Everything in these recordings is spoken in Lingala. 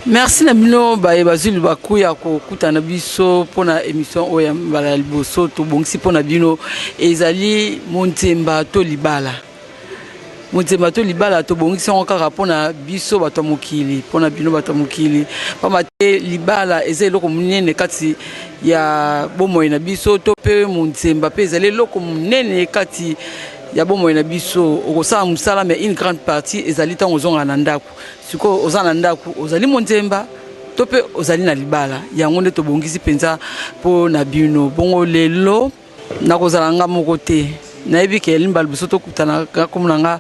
Merci Nabino Bazil Bakuya Kokuta Nabiso pour la émission Oyambala Liboso to bongsi pour Nabino ezali Montemba to Libala. Montemba to Libala to bongsi encore pour na biso bato mokili pour na bino bato mokili. Pa mate Libala ezali loko munene kati ya bomo na biso to pe Montemba pe ezali loko munene kati ya bomo na biso okosa musala mais une grande partie ezali tan ozonga na ndako. Siko ozana ndaku ozali Montemba tope ozali na Libala yango nde tobongisi penza po na bino bongo lelo nakozala nga moko te nayebi ke limba liboso tokutana komona nga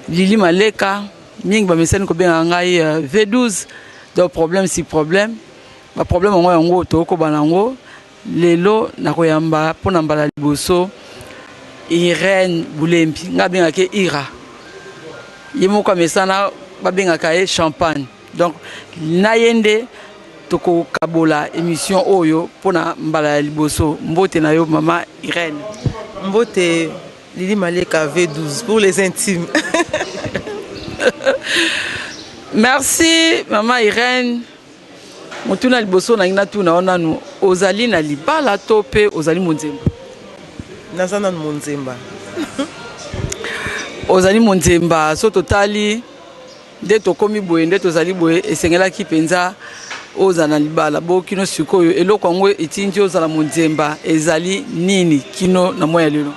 Lili Maleka mingi bamesani kobenga ngai V12 donc problème si problème ba problème ngo yango tokobana ngo lelo nakoyamba po na mbala liboso Irene Bulembi nga benga ke Ira yemo kwa mesana babengaka ye champagne donc nayende toko kabola émission oyo pona mbala liboso mbote na yo mama Irene mbote Lili Maleka V12 pour les intimes. Merci mama Irene motuna liboso na ngina tuna onanu ozali na Libala tope ozali Montemba nazana Montemba ozali Montemba so totali nde tokomi boye nde tozali boye esengelaki penza ozana Libala bo kino sikoyo eloko yango etinji ozala Montemba ezali nini kino na moya lelo.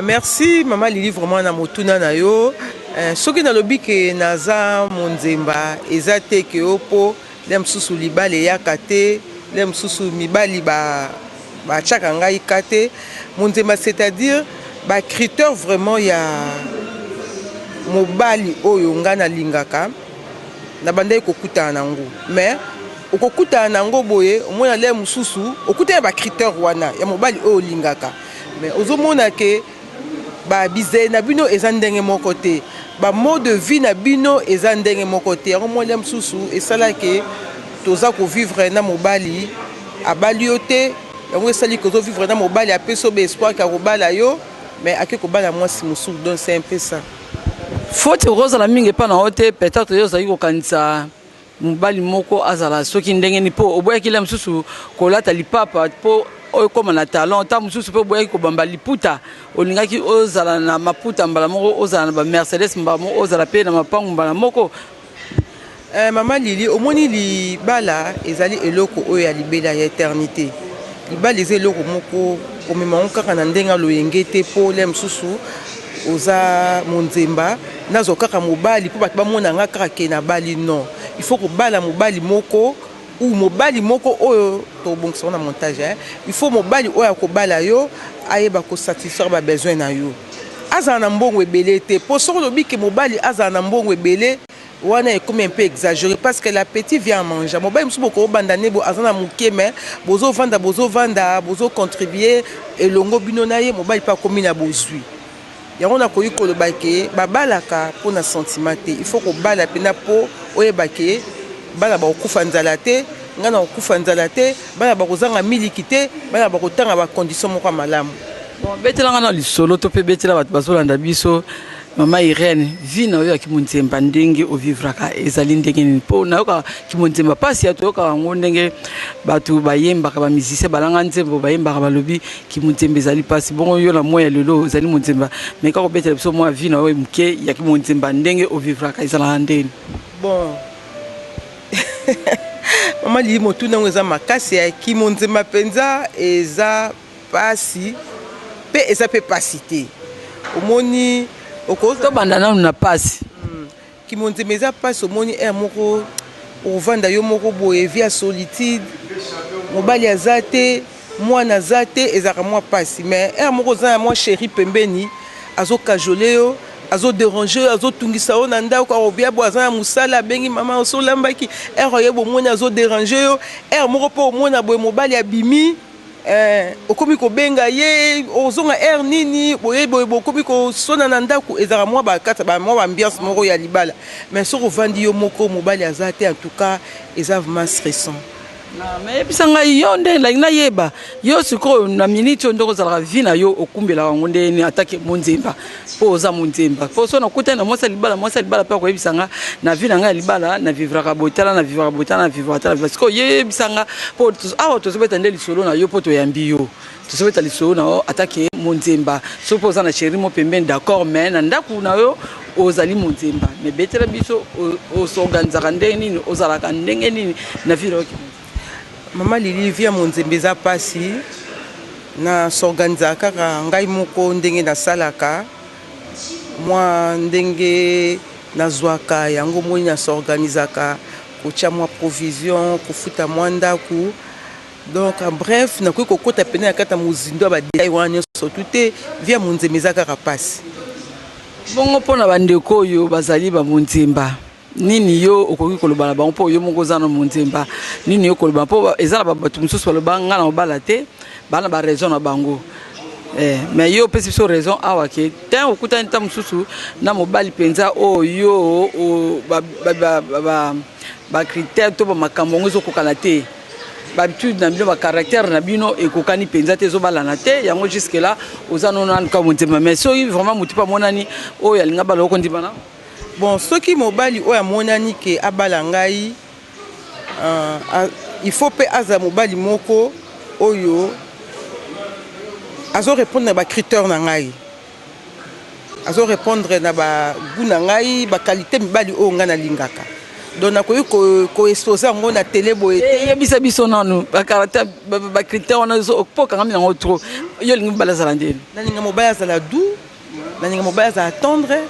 Merci mama Lili vraiment na motuna na yo soki na lobi ke naza Montemba ezate ke opo lem susu Libala yakate lem susu mibali ba chaka ngai kate Montemba c'est-à-dire ba critère vraiment ya mobali oyo nga na lingaka na bandai kokuta nango mais okokuta nango boye omona le mususu okuta ba critère wana ya mobali oyo lingaka mais ozomona ke ba bize na bino ezandenge moko te ba mode de vie na bino ezandenge moko te yango mo le mususu esala ke toza ko vivre na mobali abali yote yango esali ko vivre na mobali apeso be espoir ka kobala yo mais akeko bala mwasi mususu donc c'est un peu ça. Faut rose la mingi pa na hote peut-être yo zaiko kanisa mobali moko azala soki ndenge ni po oboya kila msusu kolata lipapa po oyo koma na talent ta msusu po boya ko bamba liputa olingaki ozala na maputa mbala moko ozala na ba Mercedes mbala moko ozala pe na mapangu mbala moko. Mama Lili omoni Libala ezali eloko oyo ya libela ya éternité Libala ezali eloko moko omema kaka na ndenga loyengete po le msusu oza Montemba nazo kaka mobali po bato bamona nga kaka ke na bali non il faut ko bala mobali moko ou mobali moko oyo to bongisa na montage il faut mobali oyo ko bala yo ayeba ko satisfaire ba besoin na yo aza na mbongo ebele te po soko lobi ke mobali aza na mbongo ebele wana est comme un peu exagéré parce que l'appétit vient manger mobali musu boko bandane bo azana muke mais bozo vanda bozo contribuer elongo bino na ye mobali pa komi na bozui yango na koyi ko lobake babalaka po na sentiment te il faut ko bala pena po oyebake bala ba okufa nzala te ngana okufa nzala te bala ba kozanga miliki te bala ba kotanga ba condition moko malamu bon betela ngana lisolo to pe betela bato bazolanda biso mama Irene vina oyo ki Montemba ndenge o vivraka ezali ndenge ni po na yoka ki Montemba pasi ato yoka ngo ndenge bato bayemba ka ba musicien balanga nzembo bayemba ka balobi ki Montemba ezali pasi bongo yo na moya lelo ezali Montemba mais ka ko betela biso mo vina oyo mke ya ki Montemba ndenge o vivraka ezala ndenge bon mama Lili motuna ngo eza makasi ya ki Montemba penza eza pasi pe eza pe pasité omoni to bandana na pasi ki Montemba eza pasi omoni moko ovanda yo moko boye via solitude mobali azate mwana azate ezaka mwa pasi mais moko za mwa chéri pembeni azo kajole yo azo déranger azo tungisa o na ndako obia bo azana musala bengi mama osolambaki yebo mona azo déranger yo moko po mona boye mobali abimi okomi ko benga ye ozonga nini boye bokomi ko sona na ndako ezaka mwa bakata ba mwa ambiance moko ya Libala mais soko vandi yo moko mobali azate en tout cas eza vraiment stressant mais bisanga yo nde la ina yeba yo siko na minute ndoko za vina yo okumbela wango nde ni attaque monzemba poza monzemba poso na kuta na mosa libala pa ko bisanga na vina nga libala na vivra kabotala na vivra botala na vivra tala siko ye bisanga po awa to sobeta nde lisolo na yo poto yambi yo to sobeta lisolo na attaque monzemba so poza na chéri mo pembeni d'accord mais na ndaku na yo ozali monzemba mais betela biso o s'organiser ndenge nini ozalaka ndenge nini na vivra Maman Lili via monzembe za pasi na s'organiser kaka ngai moko ndenge na salaka moi ndenge na zwaka yango moi na s'organiser ka kocha moi provision kofuta moi ndaku donc bref na ko kota pena kata muzindo ba détail wana surtout te via monzembe za kaka pasi bongo pona bandeko yo bazali ba monzemba nini yo okoki koloba na bango po yo moko za na monzemba nini yo koloba po ezala bato mosusu baloba nga na mobala te bana ba raison na bango mais yo pesi biso raison awa ke te okutani ta mosusu na mobali mpenza oyo bacritère to bamakambo yango ezokokana te babitude na bino bacaractère na bino ekokani mpenza te ezobalana te yango jusque là oza nonanuka monzemba mais soki vraiment motu mpe amonani oyo alinga bala okondimana bon soki mobali oyo amonani ke abala ngai il faut pe aza mobali moko oyo azo répondre na ba critère na ngai azo répondre na ba goût na ngai ba qualité mibali oyo nga na lingaka donc nakoki ko exposer ngo na télé boye yebisa biso nanu ba caractère ba critère wana po kanga mina ngo trop yo lingi bala zala ndeni naninga mobali azala doux naninga mobali azala tendre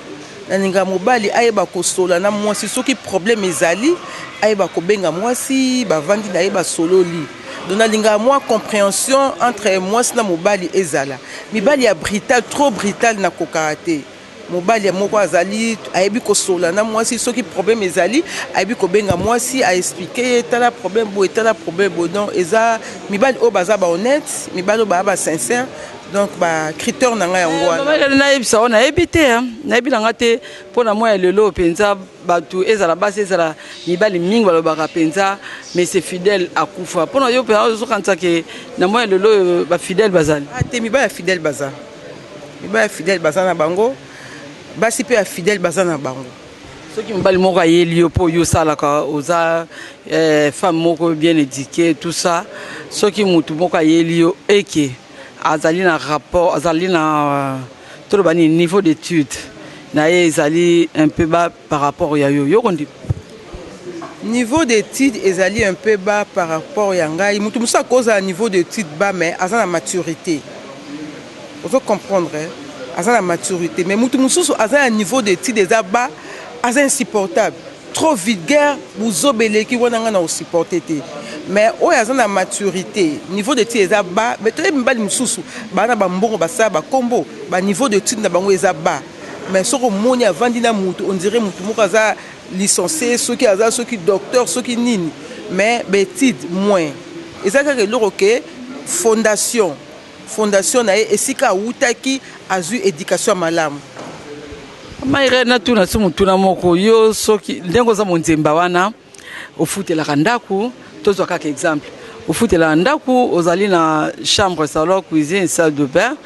naninga mobali ayeba kosola na mwasi soki problème ezali ayeba kobenga mwasi bavandi na yeba sololi donc nalinga moi compréhension entre mwasi na mobali ezala mibali ya brutal trop brutal na kokate mobali moko azali ayebi kosola na mwasi soki problème ezali ayebi kobenga mwasi a expliquer tala problème bo tala problème bo donc eza mibali o baza ba honnête mibali o ba sincère donc ba critère na nga yango wana na yebisa ona ebite na yebi nga te pona moi lelo penza batu ezala basi ezala mibali mingi balobaka penza mais c'est fidèle akufa pona yo pe zo kanza ke na moi lelo ba fidèle bazali te mibali fidèle baza mibali fidèle baza na bango basi pe fidèle baza na bango soki mobali moko ayeli yo po yo salaka oza femme moko bien éduquée tout ça soki mutu moko ayeli yo eke azali na rapport azali na tout le niveau d'étude na ezali un peu bas par rapport ya yo kondi niveau d'étude ezali un peu bas par rapport ya ngai mutu musa cause à niveau d'étude bas mais aza na maturité on peut comprendre aza na maturité mais mutu mususu aza na niveau d'étude eza bas aza insupportable trop vulgaire buzobeleki wana nga na osupporter te mais oyo aza na maturité niveau d'étude eza bas mais toyebi mibali mosusu bana bambongo basala bakombo baniveau d'étude na bango eza bas mais soki omoni avandi na mutu on dirait mutu moko aza licencié soki aza soki docteur soki nini mais baétude moins eza kaka eloko ke fondation na ye esika awutaki azwi éducation ya malamu maire na tuna so mutuna moko yo soki ndengo za monzemba wana ofutelaka ndaku tozwa kaka exemple ofutelaka ndaku ozali na chambre salon cuisine salle de bain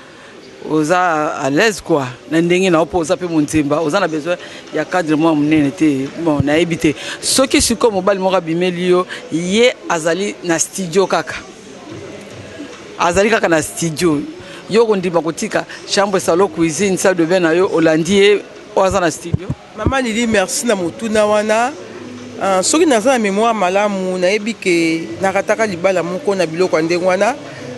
oza à l'aise quoi na ndenge na opoza pe monzemba oza na besoin ya cadre mo munene te bon na ebité soki siko mobali moko bimeli yo ye azali na studio kaka na studio yo kondima kotika chambre salon cuisine salle de bain na yo olandie oza na studio Maman Lili merci na motuna wana soki naza na mémoire malamu nayebi ke nakataka libala moko na biloko ndenge wana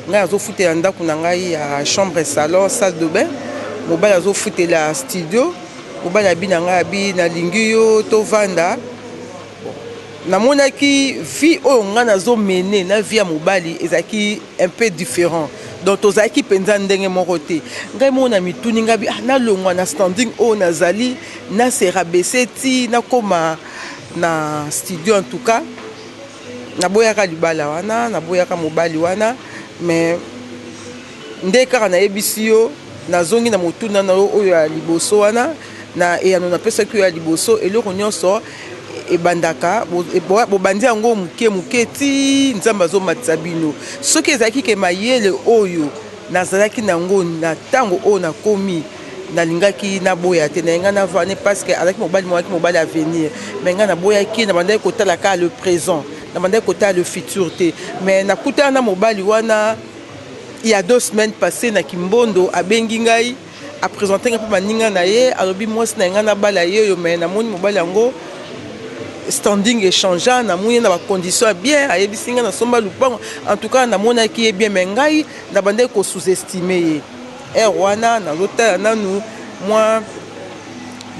ngai azofutela ndako na ngai ya chambre salon salle de bain mobali azofutela studio mobali abi na ngai abi nalingi yo tovanda namonaki vie oyo ngai nazomene na vie ya mobali ezalaki un peu différent donc tozalaki mpenza ndenge moko te ngai moko na mituni ngai nalongwa na standing oyo nazali naserabese ti nakoma na studio en tout cas naboyaka libala wana naboyaka mobali wana mais nde kaka nayebisi yo nazongi na motuna na oyo ya liboso wana na eyano napesaki oyo ya liboso eloko nyonso ebandaka bobandi yango moke ti nzambe azomatisa bino soki ezalaki ke mayele oyo nazalaki nango na ntango oyo nakomi nalingaki naboya te nayenga navane parce que azalaki mobali avenir mais nga naboyaki nabandaki kotala kaka le présent nabandaki kotala le futur te mais nakutana na mobali wana il y a 2 semaines passées na Kimbondo abengi ngai a présenté nga mpe baninga na ye alobi mwasi na yenga nabala ye oyo mais namoni mobali yango standing échangeant namoni na bacondition bien ayebisi nga nasomba lupango en tout cas namonaki ye bien mais ngai nabandaki kosous-estime ye wana nazotala nanu mwa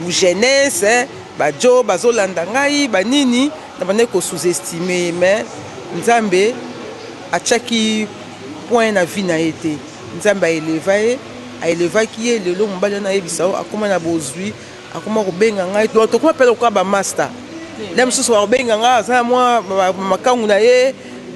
jeunesse bajo bazolanda ngai banini nabandaki kosous-estime mais nzambe atiaki point na vie na ye te nzambe aelevaki ye lelo mobali wana ayebisa o akoma na bozwi akoma kobenga ngai donc tokoma mpe lokola bamaster le mosusu bakobenga ngai aza mwa makangu na ye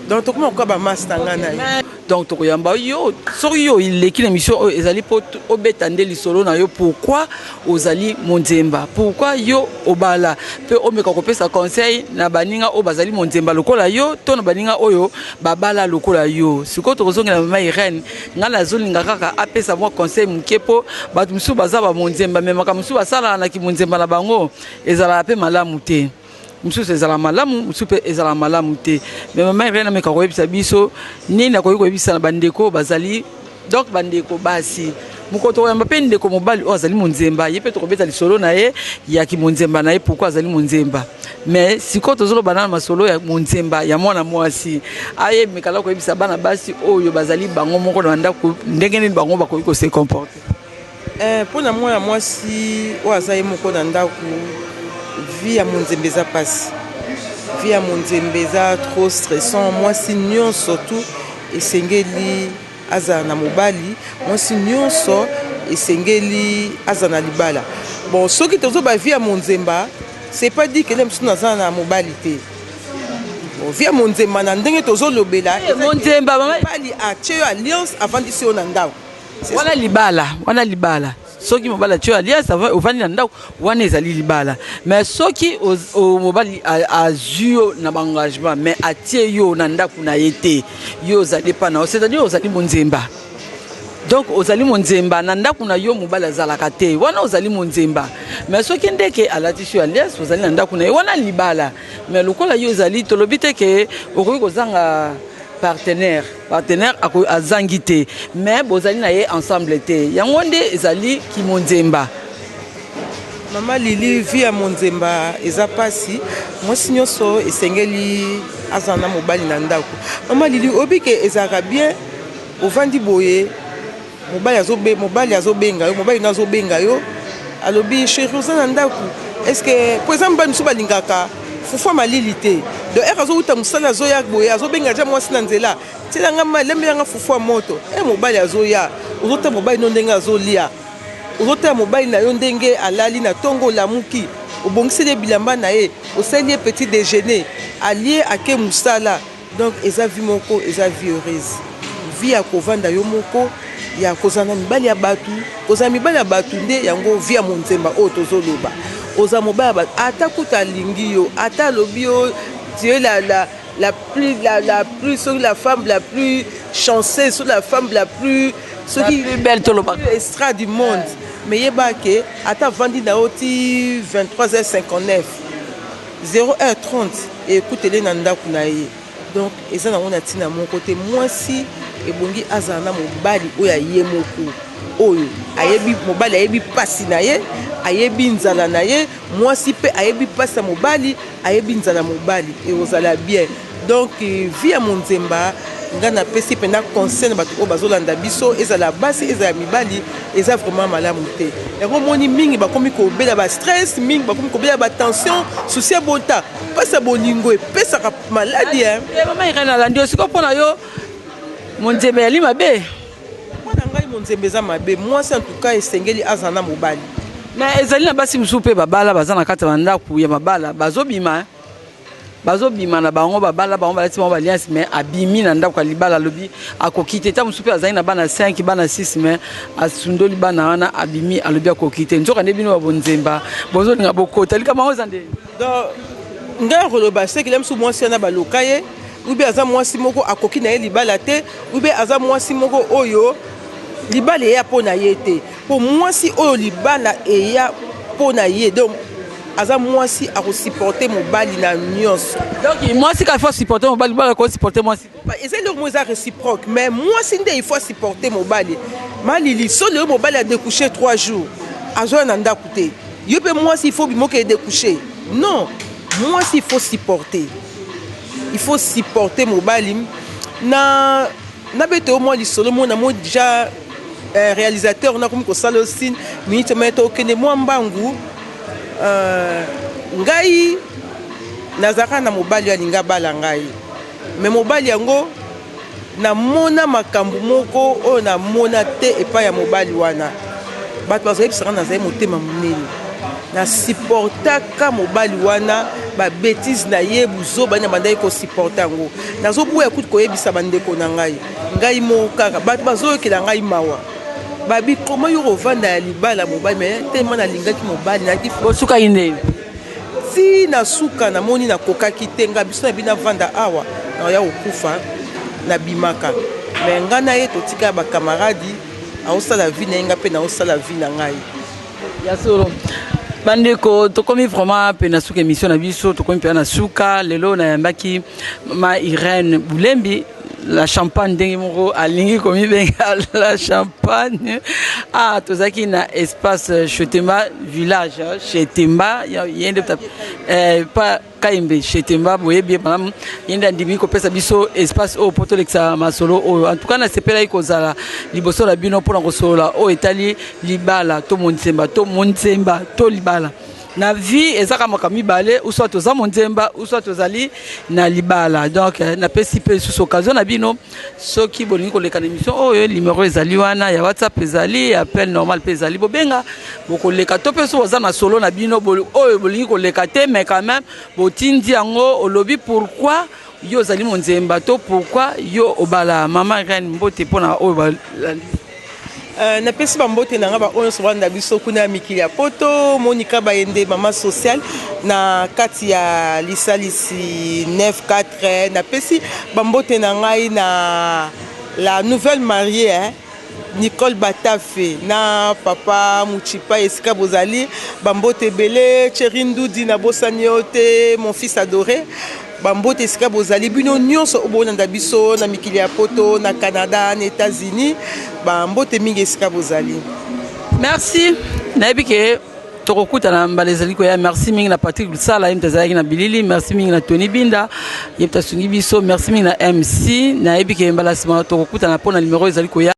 donc tokoma koka bamaster ngai na ye donc tokoyamba yo soki yo ileki na émission oyo ezali mpo obeta nde lisolo na yo pourquoi ozali monzemba pourquoi yo obala mpe omeka kopesa conseil na baninga oyo bazali monzemba lokola yo to na baninga oyo babala lokola yo sikoyo tokozongela mama Irene ngai nazolinga kaka apesa mwa conseil moke mpo bato mosusu baza bamonzemba me makambo mosusu basalaka na kimonzemba na bango ezalaka mpe malamu te mosusu ezala malamu mosusu mpe ezala malamu te me mama Irene ameka koyebisa biso nini akoki koyebisa na bandeko bazali donc bandeko basi mokoto koyamba mpe ndeko mobali oyo azali monzemba ye mpe tokobeta lisolo na ye ya kimonzemba na ye pourkui azali monzemba mais sikoyo tozoloba na masolo ya monzemba ya mwana mwasi ayebimekala koyebisa bana basi oyo bazali bango moko na bandako ndenge nini bango bakoki kose comporte mpona mwana mwasi oyo aza ye moko na ndako vie ya monzembe eza pasi vie ya monzembe eza trop stressant mwasi nyonso surtout esengeli azala na mobali mwasi nyonso esengeli azala na libala bon soki tozoba vie ya monzemba c'est pas dit que le mosusu naza na mobali te vie ya monzemba na ndenge tozolobela monzemba mobali atie yo alliance avandisi yo na ndako wana libala soki mobali atie yo alliance ovandi na ndako wana ezali libala mais soki mobali azwi yo na baengagement mais atie yo na ndako na ye te yo ozali epa na yo c'est-à-dire ozali monzemba donc ozali monzemba na ndako na yo mobali azalaka te wana ozali monzemba mais soki ndeke alatisi yo alliance ozali na ndako na ye wana libala mais lokola yo ezali tolobi te ke okoki kozanga partenaire azangi te mais bozali na ye ensemble te yango nde ezali kimonzemba mama Lili vie ya monzemba eza pasi mwasi nyonso esengeli azala na mobali na ndako mama Lili obike ezalaka bien ovandi boye mobali azobenga yo mobali na azobenga yo alobi chéri oza na ndako est-ce que par exemple bani mosusu balingaka fufu malili te do ere azowuta mosala azoya boye azobenga ja mwasi na nzela tielanga malembe yanga fufu ya moto mobali azoya ozotala mobali no ndenge azolia ozotala mobali na yo ndenge alali na ntongo olamuki obongiseli bilamba na ye osali ye petit déjeuner alie ake mosala donc eza vie moko eza vie heureuse vie ya kovanda yo moko ya kozala na mibali ya bato kozala mibali ya bato nde yango vie ya monzemba oyo tozoloba oza mobali ya bato ata kuta alingi yo ata alobi yo tu es la plus sur la femme la plus chanceuse sur la femme la plus belle toloba extra du monde mais yeba ke ata vandi na oti 23h59 01h30 ekutele na ndako na ye donc eza nango na ntina moko te mwasi ebongi azala na mobali oyo aye moko oyo ayebi mobali ayebi pasi na ye ayebi nzala na ye mwasi mpe ayebi pasi ya mobali ayebi nzala mobali ekozala bien donc vie ya monzemba nga napesi mpena conseil na bato oyo bazolanda biso ezala basi ezala mibali eza vraiment malamu te yango moni mingi bakomi kobela bastress mingi bakomi kobela batension susi ya bota mpasi ya bolingo epesaka maladi mama Irene alandi yo siko mpona yo monzembe yali mabe mwana ngai monzembe eza mabe mwasi en tout cas esengeli azala na mobali mais ezali na basi mosusu mpe babala baza na kati ya bandako ya mabala bazobima na bango babala bango balati bango baliance mais abimi na ndako ya libala alobi akoki te ta mosusu mpe azali na bana 5 bana 6 mais asundoli bana wana abimi alobi akoki te nzoka nde bino babonzemba bozolinga bokota likama ngo eza nde donc ngai koloba seki lem su mwasi na baloka ye ube aza mwasi moko akoki na ye libala te ube aza mwasi moko oyo libala eya mpo na ye te po mwasi oyo libala eya mpo na ye donc aza mwasi akosupporte mobali na nyonso donc mwasi ka faut supporter mobali libala ko supporter mwasi eza eloko mo eza réciproque mais mwasi nde il faut supporter mobali malili solo oyo mobali adécouché 3 jours azwa na ndako te yo mpe mwasi il faut bimoke edécouché non mwasi il faut supporter mobali na bete au moins lisolo mona mo déjà réalisateur na komi kosala aussi minute mete okende mwa mbangu ngai nazaka na mobali alinga bala ngai mais mobali yango namona makambo moko oyo namona te epai ya mobali wana bato bazali bisaka nazali motema monene na supportaka mobali wana babétise na ye buzoba na bandai kosupporta yango nazobuya kuti koyebisa bandeko na ngai moko kaka bato bazoyokela ngai mawa babi koma yo kovanda ya libala mobali me tellement nalingaki mobali naki bosuka ine si nasuka namoni nakokaki te nga biso na bina vanda awa naya kokufa na bimaka me nga na ye totika bakamaradi aosala vi na ye nga mpe naosala vi na ngai ya solo bandeko tokomi vraiment pe na suka émission na biso tokomi pe na suka lelo na yambaki ma Irène Boulembi la champagne ndenge moko alingi komi benga la champagne tozaki na espace Chetemba village Chetemba yende pas Kaimbe Chetemba boyebi madame yende ndimi ko pesa biso espace au poto lexa masolo en tout cas na sepela ikozala liboso la bino pona kosola o etali libala to monzemba to libala na vie ezaka makami balé ou soit toza monzemba ou soit tozali na libala donc na pesi pe sous occasion na bino soki bolingi ko leka na émission oyo numéro ezali wana ya WhatsApp ezali appel normal pe ezali bobenga boko leka to pe so oza na solo na bino oyo bolingi ko leka te mais quand même botindi yango olobi pourquoi yo zali monzemba to pourquoi yo obala mama Irène mbote pona oyo na pesi bambote na nga ba oyo sobanda biso kuna mikili ya poto Monica Bayende mama social na kati ya lisalisi 94 na pesi bambote na ngai na la nouvelle mariée Nicole Batafe na papa Muchipa esika bozali bambote belé Cherindoudi na bosaniote mon fils adoré bambote esika bozali bino nyonso obonanda biso na mikili ya poto na Canada na États-Unis bambote mingi esika bozali merci naibike tokokuta na mbalezali ko ya merci mingi na Patrick Lusala imtazaki na Bilili merci mingi na Tony Binda yepta sungi biso merci mingi na MC naibike mbalasima tokokuta na pona numéro ezali ko ya